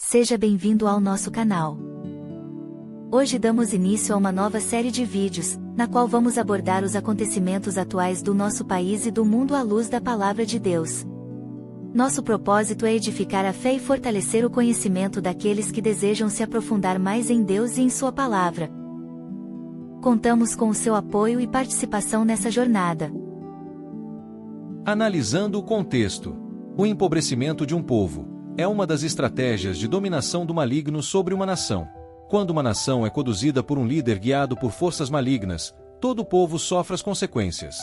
Seja bem-vindo ao nosso canal. Hoje damos início a uma nova série de vídeos, na qual vamos abordar os acontecimentos atuais do nosso país e do mundo à luz da Palavra de Deus. Nosso propósito é edificar a fé e fortalecer o conhecimento daqueles que desejam se aprofundar mais em Deus e em Sua Palavra. Contamos com o seu apoio e participação nessa jornada. Analisando o contexto. O empobrecimento de um povo é uma das estratégias de dominação do maligno sobre uma nação. Quando uma nação é conduzida por um líder guiado por forças malignas, todo o povo sofre as consequências.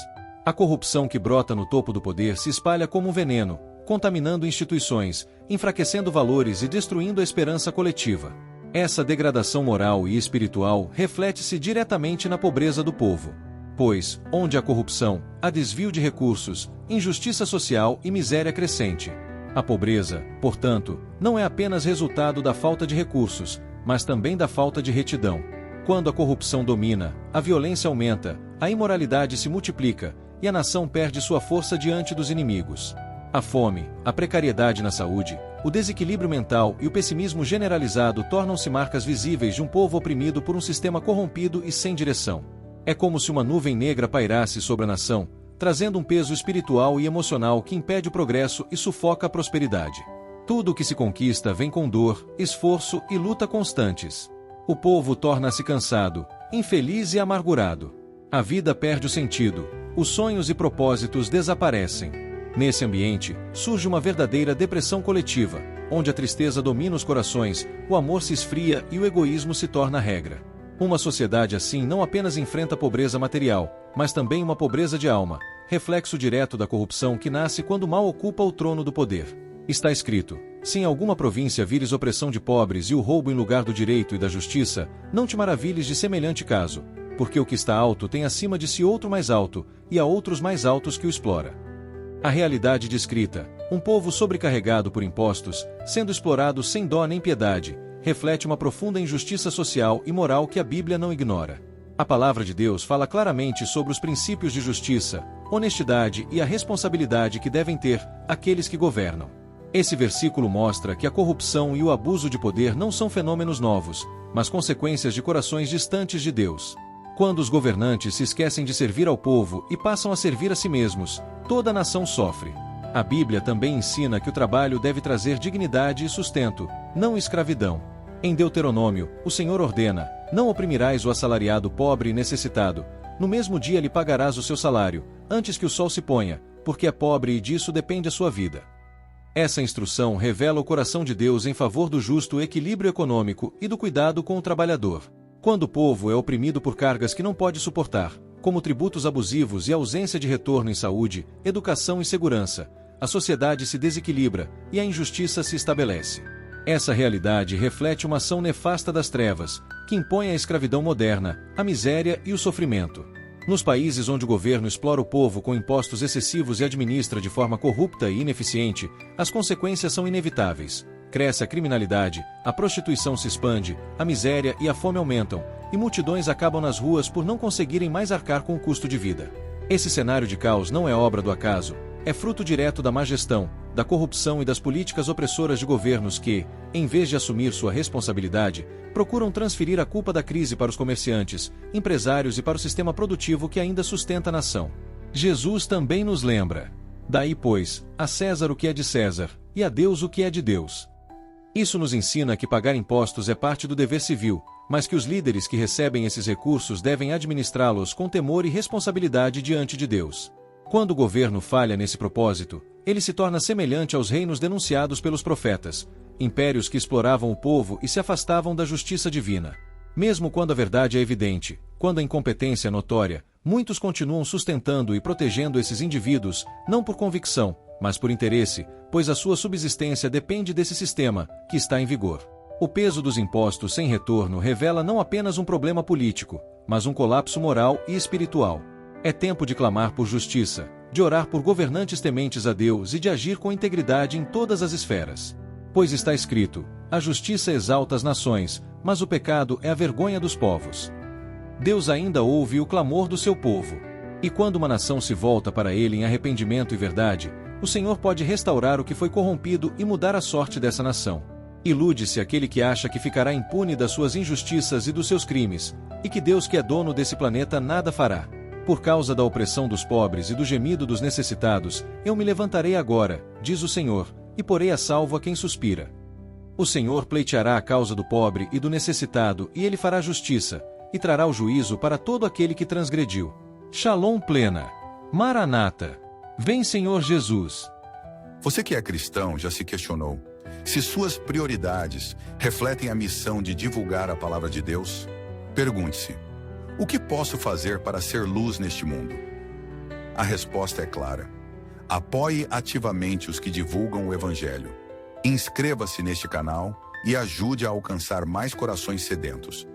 A corrupção que brota no topo do poder se espalha como um veneno, contaminando instituições, enfraquecendo valores e destruindo a esperança coletiva. Essa degradação moral e espiritual reflete-se diretamente na pobreza do povo. Pois, onde há corrupção, há desvio de recursos, injustiça social e miséria crescente. A pobreza, portanto, não é apenas resultado da falta de recursos, mas também da falta de retidão. Quando a corrupção domina, a violência aumenta, a imoralidade se multiplica, e a nação perde sua força diante dos inimigos. A fome, a precariedade na saúde, o desequilíbrio mental e o pessimismo generalizado tornam-se marcas visíveis de um povo oprimido por um sistema corrompido e sem direção. É como se uma nuvem negra pairasse sobre a nação, trazendo um peso espiritual e emocional que impede o progresso e sufoca a prosperidade. Tudo o que se conquista vem com dor, esforço e luta constantes. O povo torna-se cansado, infeliz e amargurado. A vida perde o sentido, os sonhos e propósitos desaparecem. Nesse ambiente, surge uma verdadeira depressão coletiva, onde a tristeza domina os corações, o amor se esfria e o egoísmo se torna regra. Uma sociedade assim não apenas enfrenta pobreza material, mas também uma pobreza de alma, reflexo direto da corrupção que nasce quando o mal ocupa o trono do poder. Está escrito: se em alguma província vires opressão de pobres e o roubo em lugar do direito e da justiça, não te maravilhes de semelhante caso, porque o que está alto tem acima de si outro mais alto, e há outros mais altos que o explora. A realidade descrita, um povo sobrecarregado por impostos, sendo explorado sem dó nem piedade, reflete uma profunda injustiça social e moral que a Bíblia não ignora. A palavra de Deus fala claramente sobre os princípios de justiça, honestidade e a responsabilidade que devem ter aqueles que governam. Esse versículo mostra que a corrupção e o abuso de poder não são fenômenos novos, mas consequências de corações distantes de Deus. Quando os governantes se esquecem de servir ao povo e passam a servir a si mesmos, toda a nação sofre. A Bíblia também ensina que o trabalho deve trazer dignidade e sustento, não escravidão. Em Deuteronômio, o Senhor ordena: não oprimirás o assalariado pobre e necessitado, no mesmo dia lhe pagarás o seu salário, antes que o sol se ponha, porque é pobre e disso depende a sua vida. Essa instrução revela o coração de Deus em favor do justo equilíbrio econômico e do cuidado com o trabalhador. Quando o povo é oprimido por cargas que não pode suportar, como tributos abusivos e ausência de retorno em saúde, educação e segurança, a sociedade se desequilibra e a injustiça se estabelece. Essa realidade reflete uma ação nefasta das trevas, que impõe a escravidão moderna, a miséria e o sofrimento. Nos países onde o governo explora o povo com impostos excessivos e administra de forma corrupta e ineficiente, as consequências são inevitáveis. Cresce a criminalidade, a prostituição se expande, a miséria e a fome aumentam, e multidões acabam nas ruas por não conseguirem mais arcar com o custo de vida. Esse cenário de caos não é obra do acaso, é fruto direto da má gestão, da corrupção e das políticas opressoras de governos que, em vez de assumir sua responsabilidade, procuram transferir a culpa da crise para os comerciantes, empresários e para o sistema produtivo que ainda sustenta a nação. Jesus também nos lembra: daí, pois, a César o que é de César, e a Deus o que é de Deus. Isso nos ensina que pagar impostos é parte do dever civil, mas que os líderes que recebem esses recursos devem administrá-los com temor e responsabilidade diante de Deus. Quando o governo falha nesse propósito, ele se torna semelhante aos reinos denunciados pelos profetas, impérios que exploravam o povo e se afastavam da justiça divina. Mesmo quando a verdade é evidente, quando a incompetência é notória, muitos continuam sustentando e protegendo esses indivíduos, não por convicção, mas por interesse, pois a sua subsistência depende desse sistema, que está em vigor. O peso dos impostos sem retorno revela não apenas um problema político, mas um colapso moral e espiritual. É tempo de clamar por justiça, de orar por governantes tementes a Deus e de agir com integridade em todas as esferas. Pois está escrito: a justiça exalta as nações, mas o pecado é a vergonha dos povos. Deus ainda ouve o clamor do seu povo. E quando uma nação se volta para ele em arrependimento e verdade, o Senhor pode restaurar o que foi corrompido e mudar a sorte dessa nação. Ilude-se aquele que acha que ficará impune das suas injustiças e dos seus crimes, e que Deus, que é dono desse planeta, nada fará. Por causa da opressão dos pobres e do gemido dos necessitados, eu me levantarei agora, diz o Senhor, e porei a salvo a quem suspira. O Senhor pleiteará a causa do pobre e do necessitado, e ele fará justiça, e trará o juízo para todo aquele que transgrediu. Shalom plena. Maranata. Vem, Senhor Jesus. Você que é cristão já se questionou se suas prioridades refletem a missão de divulgar a palavra de Deus? Pergunte-se: o que posso fazer para ser luz neste mundo? A resposta é clara. Apoie ativamente os que divulgam o Evangelho. Inscreva-se neste canal e ajude a alcançar mais corações sedentos.